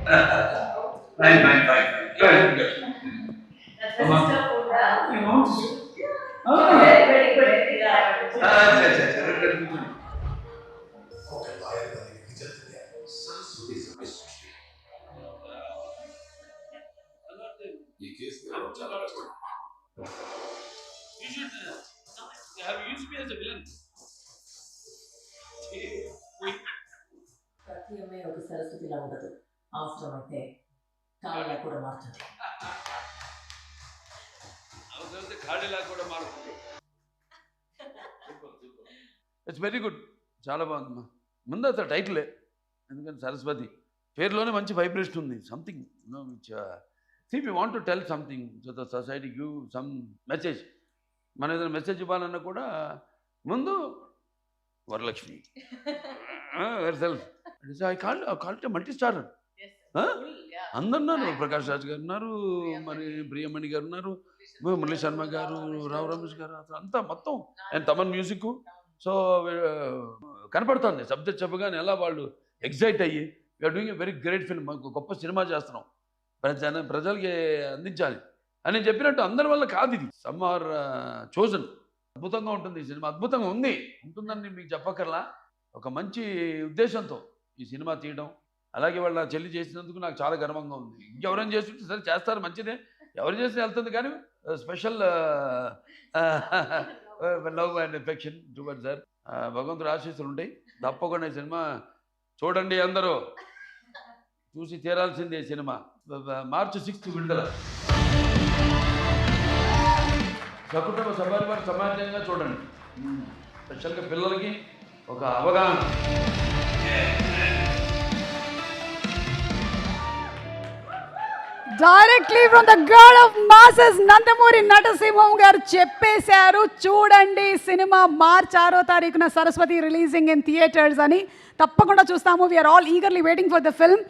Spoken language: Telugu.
Fine, fine, fine. Good, good. That's my sister food. You want to? Very good. ఒక లాయర్ గారి నిజం తెలియాలి. సరస్వతి సృష్టి ఈ కేసు చాలా కష్టం. You should have used me as a villain. ప్రతి అమ్మాయి ఒక సరస్వతిలా ఉండదు. అవసరమైతే కాళ్ళ కూడా మారుతుంది. అవసరమైతే కాళ్ళలా కూడా మారుతుంది. ఇట్స్ వెరీ గుడ్, చాలా బాగుందమ్మా. ముందు అసలు టైటిలే, ఎందుకంటే సరస్వతి పేరులోనే మంచి వైబ్రేషన్ ఉంది. Something which see we want to tell something to the society, give some message. మనం ఏదైనా మెసేజ్ ఇవ్వాలన్నా కూడా ముందు Varalakshmi very self I called multi star. అందరున్నారు, ప్రకాష్ రాజ్ గారు ఉన్నారు, మరి ప్రియమణి గారు ఉన్నారు, మురళీ శర్మ గారు, రావు రమేష్ గారు, అంతా మొత్తం అండ్ తమన్ మ్యూజిక్. సో కనపడుతుంది సబ్జెక్ట్ చెప్పగానే ఎలా వాళ్ళు ఎగ్జైట్ అయ్యి we are doing a very great film, గొప్ప సినిమా చేస్తున్నాం, ప్రజలకి అందించాలి అని చెప్పినట్టు అందరి వల్ల కాదు. ఇది సమ్ ఆర్ చోజన్. అద్భుతంగా ఉంటుంది ఈ సినిమా, అద్భుతంగా ఉంటుందని మీకు చెప్పక్కర్లా. ఒక మంచి ఉద్దేశంతో ఈ సినిమా తీయడం, అలాగే వాళ్ళ చెల్లి చేసినందుకు నాకు చాలా గర్వంగా ఉంది. ఇంకెవరైనా చేస్తుంటే సరే చేస్తారు, మంచిదే, ఎవరు చేసినా వెళ్తుంది. కానీ special love and affection towards sir. భగవంతుడు ఆశీస్సులు ఉంటాయి. తప్పకుండా ఈ సినిమా చూడండి, అందరూ చూసి తీరాల్సిందే. ఈ సినిమా మార్చి 6 విడుదల. సకుటుంబ సపరివార సమాజంగా చూడండి. స్పెషల్గా పిల్లలకి ఒక అవగాహన. Directly from the girl of masses Nandamuri నటసింహం గారు చెప్పేశారు. చూడండి సినిమా మార్చి 6వ తారీఖున సరస్వతి రిలీజింగ్ ఇన్ థియేటర్స్ అని. తప్పకుండా చూస్తాము. We are all eagerly waiting for the film.